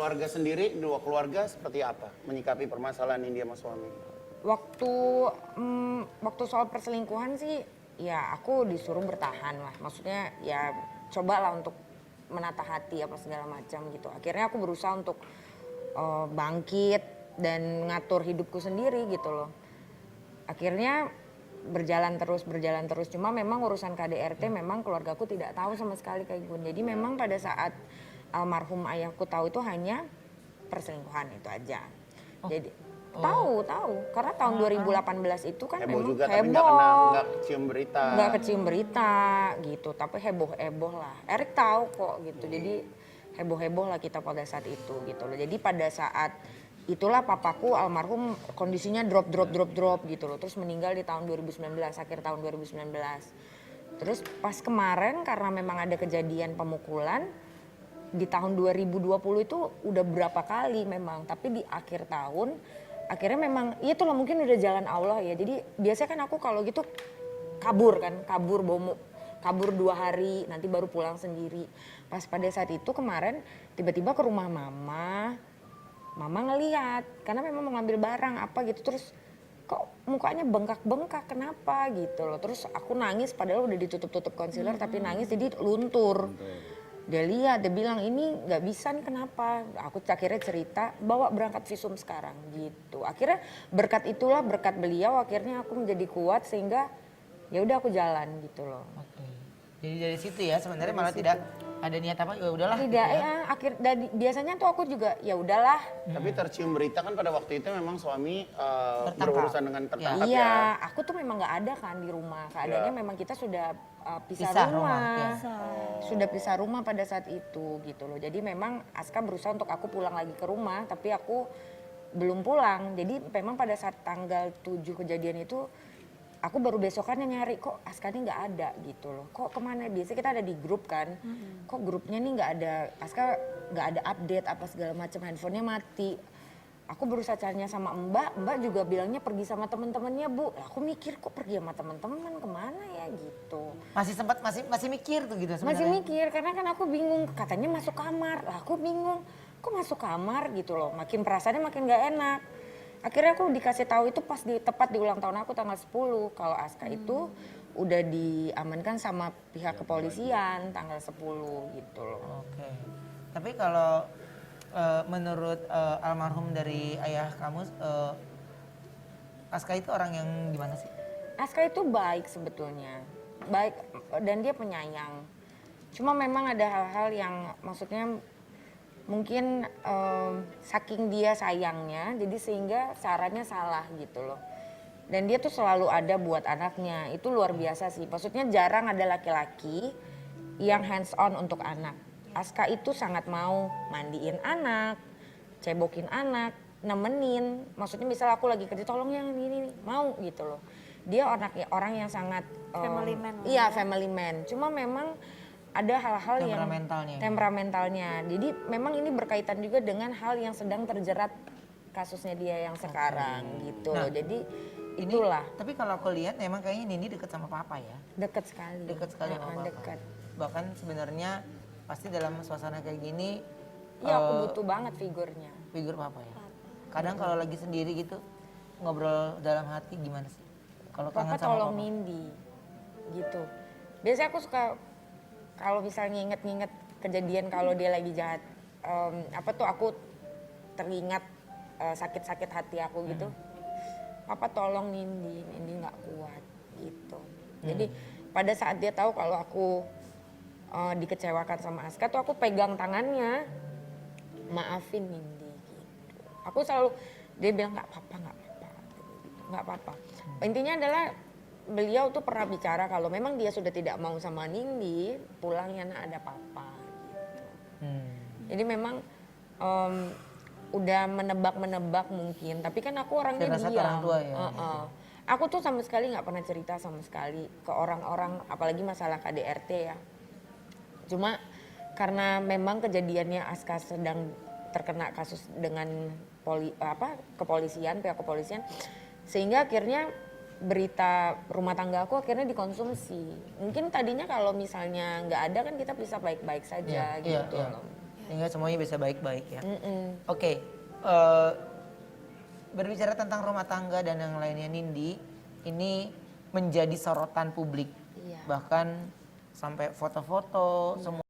keluarga sendiri, dua keluarga seperti apa menyikapi permasalahan ini sama suami? Waktu soal perselingkuhan sih ya aku disuruh bertahan lah. Maksudnya ya cobalah untuk menata hati apa segala macam gitu. Akhirnya aku berusaha untuk bangkit dan ngatur hidupku sendiri gitu loh. Akhirnya berjalan terus. Cuma memang urusan KDRT memang keluargaku tidak tahu sama sekali kayak gue. Jadi memang pada saat almarhum ayahku tahu itu hanya perselingkuhan itu aja. Jadi tahu karena tahun 2018 itu kan Heboh memang juga, tapi heboh. nggak kecium berita. Nggak kecium berita gitu, tapi heboh lah. Erik tahu kok gitu. Jadi heboh lah kita pada saat itu gitu loh. Jadi pada saat itulah papaku almarhum kondisinya drop gitu loh. Terus meninggal di tahun 2019, akhir tahun 2019. Terus pas kemarin karena memang ada kejadian pemukulan di tahun 2020 itu udah berapa kali memang, tapi di akhir tahun akhirnya memang ya itulah mungkin udah jalan Allah ya. Jadi biasanya kan aku kalau gitu kabur 2 hari nanti baru pulang sendiri. Pas pada saat itu kemarin tiba-tiba ke rumah mama ngelihat karena memang mau ngambil barang apa gitu, terus kok mukanya bengkak kenapa gitu loh. Terus aku nangis padahal udah ditutup konsiler tapi nangis jadi luntur. Dia lihat, dia bilang ini nggak bisa nih kenapa. Aku akhirnya cerita bawa berangkat visum sekarang gitu. Akhirnya berkat beliau akhirnya aku menjadi kuat sehingga ya udah aku jalan gitu loh. Oke. Jadi dari situ ya sebenarnya malah tidak ada niat apa ya udahlah. Tidak gitu ya, biasanya tuh aku juga ya udahlah. Tapi tercium berita kan pada waktu itu memang suami berurusan dengan tertangkap Iya, ya. aku tuh memang nggak ada kan di rumah. Keadaannya memang kita sudah pisah Pisah rumah. rumah, Sudah pisah rumah pada saat itu gitu loh. Jadi memang Aska berusaha untuk aku pulang lagi ke rumah, tapi aku belum pulang. Jadi memang pada saat tanggal 7 kejadian itu aku baru besokannya nyari kok Aska ini nggak ada gitu loh. Kok kemana? Biasanya kita ada di grup kan. Kok grupnya nih nggak ada, Aska nggak ada update apa segala macam, handphonenya mati. Aku berusaha carinya sama Mbak juga bilangnya pergi sama temen-temennya Bu. Aku mikir kok pergi sama temen-temen kemana ya gitu. Masih mikir tuh gitu sebenarnya. Masih mikir karena kan aku bingung, katanya masuk kamar. Lah aku bingung, kok masuk kamar gitu loh. Makin perasaannya makin gak enak. Akhirnya aku dikasih tahu itu pas tepat di ulang tahun aku tanggal 10 kalau Aska itu udah diamankan sama pihak kepolisian tanggal 10 gitu loh. Oke. Tapi kalau menurut almarhum dari ayah kamu, Aska itu orang yang gimana sih? Aska itu baik sebetulnya, baik dan dia penyayang. Cuma memang ada hal-hal yang maksudnya mungkin saking dia sayangnya, jadi sehingga caranya salah gitu loh. Dan dia tuh selalu ada buat anaknya, itu luar biasa sih. Maksudnya jarang ada laki-laki yang hands on untuk anak. Aska itu sangat mau mandiin anak, cebokin anak, nemenin. Maksudnya misal aku lagi kerja, tolong yang ini mau gitu loh. Dia orang yang sangat Family man. Iya, family man. Cuma memang ada hal-hal yang temperamentalnya. Jadi memang ini berkaitan juga dengan hal yang sedang terjerat kasusnya dia yang sekarang gitu. Nah, jadi ini, itulah. tapi kalau aku lihat memang kayaknya Nini deket sama papa ya. Deket sekali. Deket sekali sama papa. Deket. Bahkan sebenarnya pasti dalam suasana kayak gini. Iya aku butuh banget figurnya. Figur papa ya. Kadang kalau lagi sendiri gitu ngobrol dalam hati gimana sih? Kalau kangen Papa sama tolong papa. Nindi gitu. Biasanya aku suka kalau misalnya nginget kejadian kalau dia lagi jahat, aku teringat sakit-sakit hati aku gitu. Papa tolong Nindi nggak kuat gitu. Jadi pada saat dia tahu kalau aku dikecewakan sama Aska tuh aku pegang tangannya, maafin Nindi gitu. Aku selalu, dia bilang nggak apa-apa. Intinya adalah beliau tuh pernah bicara kalau memang dia sudah tidak mau sama Nindi, pulangnya ada papa gitu. Jadi memang udah menebak mungkin, tapi kan aku orangnya diam. Orang tua ya. Aku tuh sama sekali nggak pernah cerita sama sekali ke orang-orang, apalagi masalah KDRT ya. Cuma karena memang kejadiannya Aska sedang terkena kasus dengan pihak kepolisian, sehingga akhirnya berita rumah tangga aku akhirnya dikonsumsi. Mungkin tadinya kalau misalnya nggak ada kan kita bisa baik-baik saja gitu. Sehingga semuanya bisa baik-baik ya. Oke, berbicara tentang rumah tangga dan yang lainnya, Nindi, ini menjadi sorotan publik. Iya. Bahkan sampai foto-foto, semua